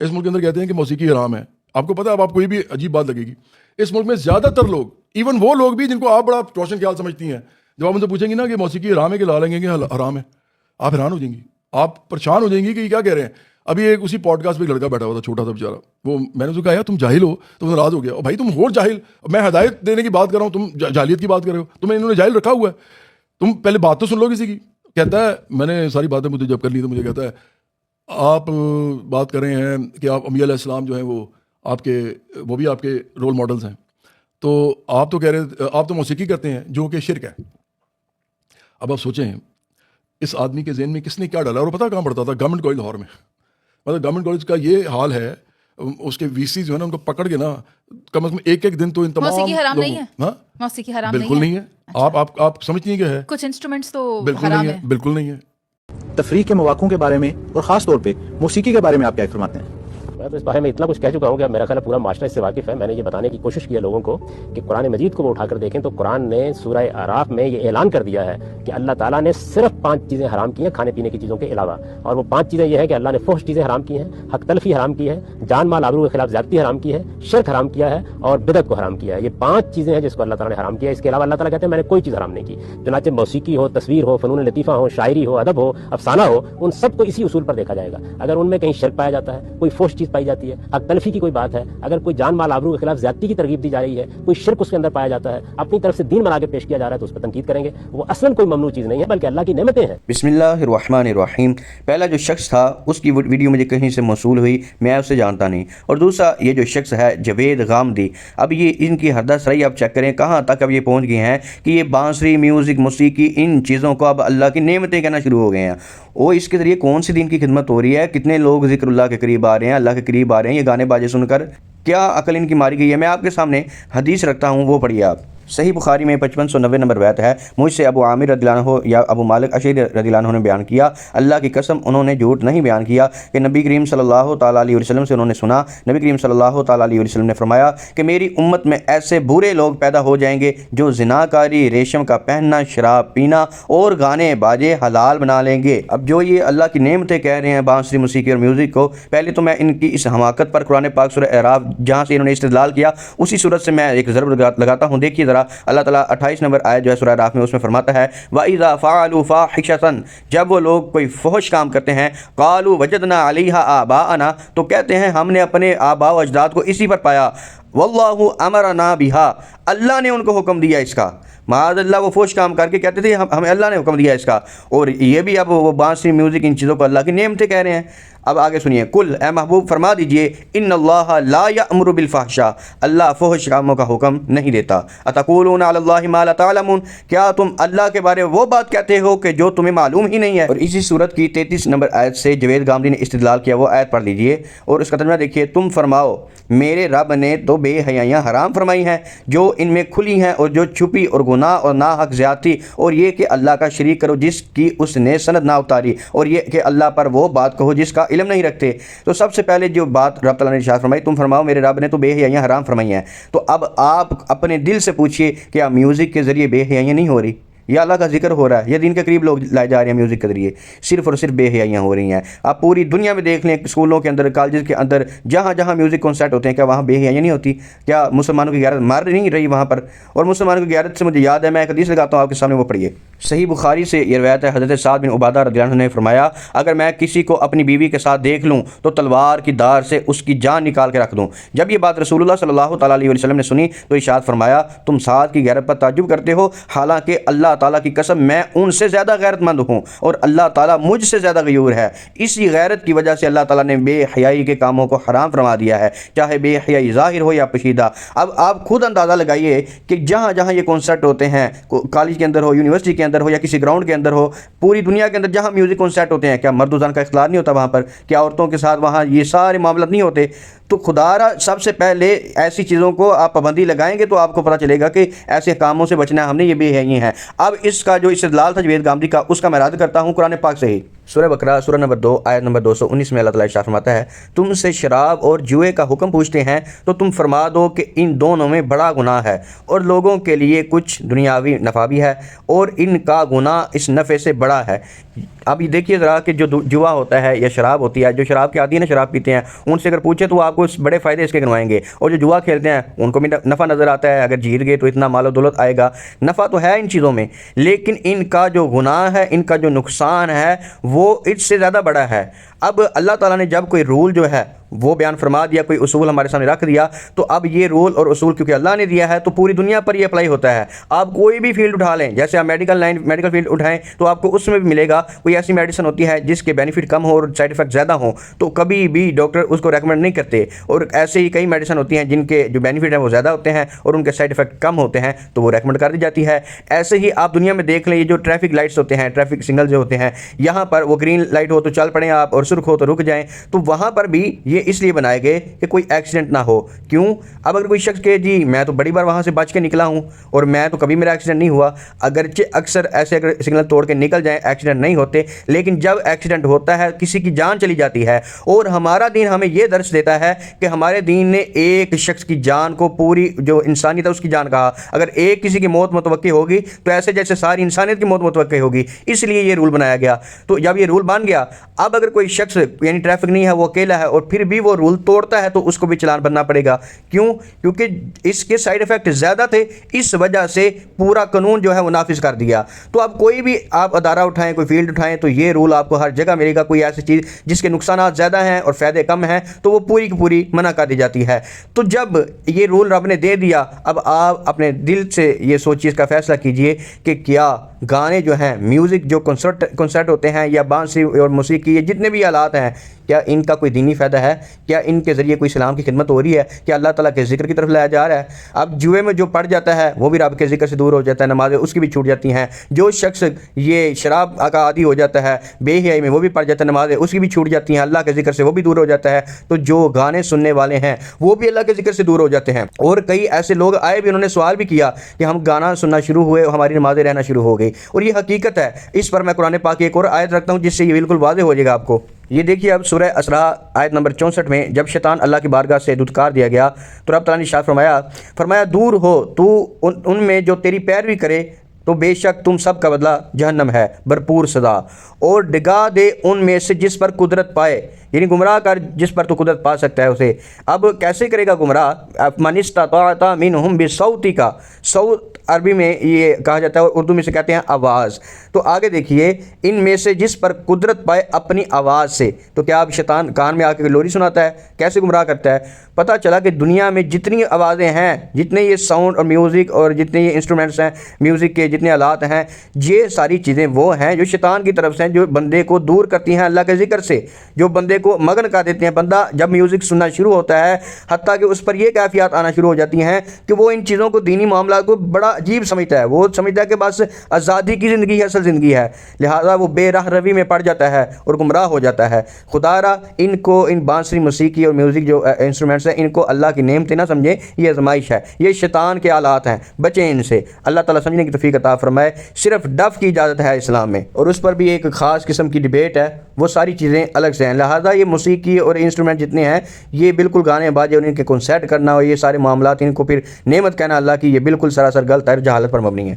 اس ملک کے اندر کہتے ہیں کہ موسیقی حرام ہے. آپ کو پتہ ہے, اب آپ کوئی بھی عجیب بات لگے گی, اس ملک میں زیادہ تر لوگ, ایون وہ لوگ بھی جن کو آپ بڑا روشن خیال سمجھتی ہیں, جب آپ ان سے پوچھیں گی نا کہ موسیقی حرام ہے کہ لال لیں گے حرام ہے, آپ حیران ہو جائیں گی, آپ پریشان ہو جائیں گی کہ یہ کیا کہہ رہے ہیں. ابھی ایک اسی پوڈ کاسٹ پہ ایک لڑکا بیٹھا ہوا تھا, چھوٹا سا بیچارہ, وہ میں نے اس کو کہا یار تم جاہل ہو, تو وہ ناراض ہو گیا. بھائی تم ہو جاہل, میں ہدایت دینے کی بات کر رہا ہوں, تم جاہلیت کی بات کر رہے ہو, تمہیں انہوں نے جاہل رکھا ہوا ہے, تم پہلے بات تو سن لو کسی کی. کہتا ہے میں نے ساری باتیں مجھے جب کر لی تو مجھے کہتا ہے آپ بات کر رہے ہیں کہ آپ انبیاء علیہ السلام جو ہیں وہ آپ کے, وہ بھی آپ کے رول ماڈلز ہیں, تو آپ تو کہہ رہے آپ تو موسیقی کرتے ہیں جو کہ شرک ہے. اب آپ سوچیں اس آدمی کے ذہن میں کس نے کیا ڈالا, اور پتہ کہاں پڑتا تھا, گورنمنٹ کالج لاہور میں. مطلب گورنمنٹ کالج کا یہ حال ہے, اس کے وی سی جو ہے نا ان کو پکڑ کے نا کم از کم ایک دن تو ان تمام موسیقی حرام لوگوں, نہیں ہے, ہاں موسیقی حرام بالکل نہیں ہے. آپ سمجھتی ہیں کہ ہے, کچھ انسٹرومنٹس تو بالکل حرام نہیں ہے, بالکل نہیں ہے. تفریح کے مواقعوں کے بارے میں اور خاص طور پہ موسیقی کے بارے میں آپ کیا فرماتے ہیں؟ میں تو اس بارے میں اتنا کچھ کہہ چکا ہوں کہ میرا خیال ہے پورا معاشرہ اس سے واقف ہے. میں نے یہ بتانے کی کوشش کی ہے لوگوں کو کہ قرآن مجید کو وہ اٹھا کر دیکھیں تو قرآن نے سورہ اعراف میں یہ اعلان کر دیا ہے کہ اللہ تعالیٰ نے صرف 5 چیزیں حرام کی ہیں کھانے پینے کی چیزوں کے علاوہ, اور وہ 5 چیزیں یہ ہیں کہ اللہ نے فحش چیزیں حرام کی ہیں, حق تلفی حرام کی ہے, جان مال آبرو کے خلاف زیادتی حرام کی ہے, شرک حرام کیا ہے, اور بدعت کو حرام کیا ہے. یہ 5 چیزیں ہیں جس کو اللہ تعالیٰ نے حرام کیا ہے. اس کے علاوہ اللہ تعالیٰ کہتے ہیں میں نے کوئی چیز حرام نہیں کی. چنانچہ موسیقی ہو, تصویر ہو, فنون لطیفہ ہو, شاعری ہو, ادب ہو, افسانہ ہو, ان سب کو اسی اصول پر دیکھا جائے گا. اگر ان میں کہیں شرک پایا جاتا ہے, کوئی فحش چیز پائی جاتی ہے, حق تلفی کی کوئی بات ہے, اگر کوئی جان مال آبرو کے خلاف زیادتی کی ترغیب دی جا رہی ہے, کوئی شرک اس کے اندر پایا جاتا ہے, اپنی طرف سے دین بنا کے پیش کیا جا رہا ہے, تو اس پر تنقید کریں گے. وہ اصلاً کوئی ممنوع چیز نہیں ہے بلکہ اللہ کی نعمتیں ہیں. بسم اللہ الرحمن الرحیم. پہلا جو شخص تھا اس کی ویڈیو مجھے کہیں سے موصول ہوئی, میں اسے جانتا نہیں. اور دوسرا یہ جو شخص ہے جاوید غامدی, اب یہ ان کی حد سرائی آپ چیک کریں کہاں تک اب یہ پہنچ گئے ہیں کہ یہ بانسری, میوزک, موسیقی, ان چیزوں کو اب اللہ کی نعمتیں کہنا شروع ہو گئے ہیں. وہ اس کے ذریعے کون سی دین کی خدمت ہو رہی ہے, کتنے لوگ ذکر اللہ کے قریب آ رہے ہیں, اللہ کے قریب آ رہے ہیں یہ گانے باجے سن کر, کیا عقل ان کی ماری گئی ہے. میں آپ کے سامنے حدیث رکھتا ہوں, وہ پڑھیے آپ. صحیح بخاری میں 5590 نمبر روایت ہے, مجھ سے ابو عامر رضی اللہ عنہ یا ابو مالک اشعری رضی اللہ عنہ نے بیان کیا, اللہ کی قسم انہوں نے جھوٹ نہیں بیان کیا, کہ نبی کریم صلی اللہ تعالیٰ علیہ وسلم سے انہوں نے سنا, نبی کریم صلی اللہ تعالیٰ علیہ وسلم نے فرمایا کہ میری امت میں ایسے برے لوگ پیدا ہو جائیں گے جو زناکاری, ریشم کا پہننا, شراب پینا اور گانے باجے حلال بنا لیں گے. اب جو یہ اللہ کی نعمتیں کہہ رہے ہیں بانسری, موسیقی اور میوزک کو, پہلے تو میں ان کی اس حماقت پر قرآن پاک سورہ اعراف جہاں سے انہوں نے استدلال کیا اسی صورت سے میں ایک ضرب لگاتا ہوں. دیکھیے ذرا, اللہ تعالیٰ 28 نمبر آیت جو ہے سورہ اعراف میں, اس میں فرماتا ہے وَإِذَا فَعَلُوا فَاحِشَةً, جب وہ لوگ کوئی فحش کام کرتے ہیں, قَالُوا وَجَدْنَا عَلَيْهَا آبَاءَنَا, تو کہتے ہیں ہم نے اپنے آباء و اجداد کو اسی پر پایا, وَاللَّهُ أَمَرَنَا بِهَا, اللہ نے ان کو حکم دیا اس کا. معاذ اللہ, وہ فحش کام کر کے کہتے تھے ہمیں اللہ نے حکم دیا اس کا, اور یہ بھی اب وہ بانسری, میوزک, ان چیزوں کو اللہ کی نعمتیں کہہ رہے ہیں. اب آگے سنیے, کل اے محبوب فرما دیجئے, ان اللہ لا یأمر بالفحشاء, اللہ فحش کاموں کا حکم نہیں دیتا. اتقولون علی اللہ ما لا تعلمون, کیا تم اللہ کے بارے وہ بات کہتے ہو کہ جو تمہیں معلوم ہی نہیں ہے. اور اسی صورت کی 33 نمبر آیت سے جاوید غامدی نے استدلال کیا, وہ آیت پڑھ لیجئے اور اس کا ترجمہ دیکھیے. تم فرماؤ میرے رب نے تو بے حیائیاں حرام فرمائی ہیں جو ان میں کھلی ہیں, اور جو چھپی, اور گناہ اور ناحق زیادتی, اور یہ کہ اللہ کا شریک کرو جس کی اس نے سند نہ اتاری, اور یہ کہ اللہ پر وہ بات کہو جس کا علم نہیں رکھتے. تو سب سے پہلے جو بات رب تعالیٰ نے ارشاد فرمائی, تم فرماؤ میرے رب نے تو بے حیائیاں حرام فرمائی ہیں. تو اب آپ اپنے دل سے پوچھئے کیا میوزک کے ذریعے بے حیائیاں نہیں ہو رہی, یا اللہ کا ذکر ہو رہا ہے, یا دین کے قریب لوگ لائے جا رہے ہیں میوزک کے ذریعے, صرف اور صرف بے حیائیاں ہو رہی ہیں. آپ پوری دنیا میں دیکھ لیں, اسکولوں کے اندر, کالجز کے اندر, جہاں جہاں میوزک کنسرٹ ہوتے ہیں, کیا وہاں بے حیائیاں نہیں ہوتی؟ کیا مسلمانوں کی غیرت مار نہیں رہی وہاں پر؟ اور مسلمانوں کی غیرت سے مجھے یاد ہے, میں ایک حدیث لگاتا ہوں آپ کے سامنے, وہ پڑھیے. صحیح بخاری سے یہ روایت ہے, حضرت سعد بن عبادہ رضی اللہ عنہ نے فرمایا اگر میں کسی کو اپنی بیوی کے ساتھ دیکھ لوں تو تلوار کی دھار سے اس کی جان نکال کے رکھ دوں. جب یہ بات رسول اللہ صلی اللہ تعالیٰ علیہ وسلم نے سنی تو ارشاد فرمایا تم سعد کی غیرت پر تعجب کرتے ہو, حالانکہ اللہ تعالیٰ کی قسم میں ان سے زیادہ غیرت مند ہوں اور اللہ تعالیٰ مجھ سے زیادہ غیور ہے. اسی غیرت کی وجہ سے اللہ تعالیٰ نے بے حیائی کے کاموں کو حرام فرما دیا ہے, چاہے بے حیائی ظاہر ہو یا پوشیدہ. اب آپ خود اندازہ لگائیے کہ جہاں جہاں یہ کنسرٹ ہوتے ہیں, کالج کے اندر ہو, یونیورسٹی کے اندر ہو, یا کسی گراؤنڈ کے اندر ہو, پوری دنیا کے اندر جہاں میوزک کنسرٹ ہوتے ہیں, کیا مرد و زن کا اختلاط نہیں ہوتا وہاں پر؟ کیا عورتوں کے ساتھ وہاں یہ سارے معاملات نہیں ہوتے؟ تو خدا را سب سے پہلے ایسی چیزوں کو آپ پابندی لگائیں گے تو آپ کو پتہ چلے گا کہ ایسے کاموں سے بچنا ہے ہم نے, یہ بے حیائی ہیں. اب اس کا جو استدلال تھا جاوید غامدی کا, اس کا میں رد کرتا ہوں قرآن پاک سے ہی. سورہ بقرہ سورہ نمبر 2 آیت نمبر 219 میں اللہ تعالیٰ ارشاد فرماتا ہے، تم سے شراب اور جوئے کا حکم پوچھتے ہیں تو تم فرما دو کہ ان دونوں میں بڑا گناہ ہے، اور لوگوں کے لیے کچھ دنیاوی نفع بھی ہے، اور ان کا گناہ اس نفع سے بڑا ہے۔ اب یہ دیکھیے ذرا کہ جو جوا ہوتا ہے یا شراب ہوتی ہے، جو شراب کے عادی ہیں نا، شراب پیتے ہیں، ان سے اگر پوچھے تو وہ آپ کو بڑے فائدے اس کے گنوائیں گے، اور جو جوا کھیلتے ہیں ان کو بھی نفع نظر آتا ہے، اگر جیت گئے تو اتنا مال و دولت آئے گا، نفع تو ہے ان چیزوں میں، لیکن ان کا جو گناہ ہے، ان کا جو نقصان ہے وہ اس سے زیادہ بڑا ہے۔ اب اللہ تعالیٰ نے جب کوئی رول جو ہے وہ بیان فرما دیا، کوئی اصول ہمارے سامنے رکھ دیا، تو اب یہ رول اور اصول کیونکہ اللہ نے دیا ہے تو پوری دنیا پر یہ اپلائی ہوتا ہے۔ آپ کوئی بھی فیلڈ اٹھا لیں، جیسے آپ میڈیکل فیلڈ اٹھائیں تو آپ کو اس میں بھی ملے گا، کوئی ایسی میڈیسن ہوتی ہے جس کے بینیفٹ کم ہو اور سائیڈ افیکٹ زیادہ ہوں تو کبھی بھی ڈاکٹر اس کو ریکمنڈ نہیں کرتے، اور ایسے ہی کئی میڈیسن ہوتی ہیں جن کے جو بینیفٹ ہیں وہ زیادہ ہوتے ہیں اور ان کے سائیڈ افیکٹ کم ہوتے ہیں تو وہ ریکمنڈ کر دی جاتی ہے۔ ایسے ہی آپ دنیا میں دیکھ لیں، یہ جو ٹریفک لائٹس ہوتے ہیں، ٹریفک سگنل جو ہوتے ہیں، یہاں پر وہ گرین لائٹ ہو تو چل پڑیں آپ، اور سرخ ہو تو رک جائیں، تو وہاں پر بھی یہ اس لیے بنائے گئے کہ کوئی ایکسیڈنٹ نہ ہو۔ کیوں؟ اب اگر کوئی شخص کہے جی میں تو بڑی بار وہاں سے بچ کے نکلا ہوں اور میں تو کبھی میرا ایکسیڈنٹ نہیں ہوا، اگرچہ اکثر ایسے اگر سگنل توڑ کے نکل جائیں ایکسیڈنٹ نہیں ہوتے، لیکن جب ایکسیڈنٹ ہوتا ہے کسی کی جان چلی جاتی ہے، اور ہمارا دین ہمیں یہ درس دیتا ہے کہ ہمارے دین نے ایک شخص کی جان کو پوری جو انسانیت ہے اس کی جان کہا، اگر ایک کسی کی موت متوقع ہوگی تو ایسے جیسے ساری انسانیت کی موت متوقع ہوگی، اس لیے یہ رول بنایا گیا۔ تو جب یہ رول بن گیا، اب اگر کوئی شخص یعنی ٹریفک نہیں ہے، وہ اکیلا ہے اور پھر بھی وہ رول توڑتا ہے تو اس کو بھی چلان بننا پڑے گا۔ کیوں؟ کیونکہ اس کے سائیڈ افیکٹ زیادہ تھے، اس وجہ سے پورا قانون جو ہے وہ نافذ کر دیا۔ تو اب کوئی بھی آپ ادارہ اٹھائیں، کوئی فیلڈ اٹھائیں تو یہ رول آپ کو ہر جگہ ملے گا۔ کوئی ایسی چیز جس کے نقصانات زیادہ ہیں اور فائدے کم ہیں تو وہ پوری کی پوری منع کر دی جاتی ہے۔ تو جب یہ رول رب نے دے دیا، اب آپ اپنے دل سے یہ سوچیے، اس کا فیصلہ کیجئے کہ کیا گانے جو ہیں، میوزک جو کنسرٹ ہوتے ہیں یا بانسری اور موسیقی، یہ جتنے بھی آلات ہیں، کیا ان کا کوئی دینی فائدہ ہے؟ کیا ان کے ذریعے کوئی اسلام کی خدمت ہو رہی ہے؟ کیا اللہ تعالیٰ کے ذکر کی طرف لایا جا رہا ہے؟ اب جوئے میں جو پڑ جاتا ہے وہ بھی رب کے ذکر سے دور ہو جاتا ہے، نمازیں اس کی بھی چھوٹ جاتی ہیں۔ جو شخص یہ شراب کا عادی ہو جاتا ہے، بے حیائی میں وہ بھی پڑ جاتا ہے، نمازیں اس کی بھی چھوٹ جاتی ہیں، اللہ کے ذکر سے وہ بھی دور ہو جاتا ہے۔ تو جو گانے سننے والے ہیں وہ بھی اللہ کے ذکر سے دور ہو جاتے ہیں۔ اور کئی ایسے لوگ آئے بھی، انہوں نے سوال بھی کیا کہ ہم گانا سننا شروع ہوئے، ہماری نمازیں رہنا شروع ہو گئی، اور یہ حقیقت ہے۔ اس پر میں قرآن پاک کی ایک اور آیت رکھتا ہوں جس سے یہ بالکل واضح ہو جائے گا آپ کو۔ یہ دیکھیے اب سورہ اسراء آیت نمبر 64 میں جب شیطان اللہ کی بارگاہ سے دھتکار دیا گیا تو رب تعالیٰ نے ارشاد فرمایا دور ہو تو ان میں جو تیری پیروی کرے تو بے شک تم سب کا بدلہ جہنم ہے، بھرپور سزا، اور ڈگا دے ان میں سے جس پر قدرت پائے، یعنی گمراہ کر جس پر تو قدرت پا سکتا ہے اسے۔ اب کیسے کرے گا گمراہ؟ من استطاع منہم بصوتک، صوت عربی میں یہ کہا جاتا ہے اور اردو میں سے کہتے ہیں آواز۔ تو آگے دیکھیے، ان میں سے جس پر قدرت پائے اپنی آواز سے۔ تو کیا اب شیطان کان میں آ کے لوری سناتا ہے؟ کیسے گمراہ کرتا ہے؟ پتہ چلا کہ دنیا میں جتنی آوازیں ہیں، جتنے یہ ساؤنڈ اور میوزک اور جتنے یہ انسٹرومنٹس ہیں میوزک کے، جتنے آلات ہیں، یہ ساری چیزیں وہ ہیں جو شیطان کی طرف سے ہیں، جو بندے کو دور کرتی ہیں اللہ کے ذکر سے، جو بندے کو مگن کر دیتے ہیں۔ بندہ جب میوزک سننا شروع ہوتا ہے، حتیٰ کہ اس پر یہ کیفیات آنا شروع ہو جاتی ہیں کہ وہ ان چیزوں کو، دینی معاملات کو بڑا عجیب سمجھتا ہے۔ وہ سمجھتا ہے کہ بس آزادی کی زندگی ہے، اصل زندگی ہے، لہٰذا وہ بے راہ روی میں پڑ جاتا ہے اور گمراہ ہو جاتا ہے۔ خدا را ان کو، ان بانسری موسیقی اور میوزک جو انسٹرومنٹس ہیں، ان کو اللہ کی نعمتیں نہ سمجھیں، یہ آزمائش ہے، یہ شیطان کے آلات ہیں، بچیں ان سے۔ اللہ تعالیٰ سمجھنے کی توفیق عطا فرمائے۔ صرف ڈف کی اجازت ہے اسلام میں، اور اس پر بھی ایک خاص قسم کی ڈیبیٹ ہے، وہ ساری چیزیں الگ سے ہیں۔ لہٰذا یہ موسیقی اور انسٹرومنٹ جتنے ہیں، یہ بالکل گانے باجے اور ان کے کنسرٹ کرنا اور یہ سارے معاملات، ان کو پھر نعمت کہنا اللہ کی، یہ بالکل سراسر غلط ہے، جہالت پر مبنی ہے۔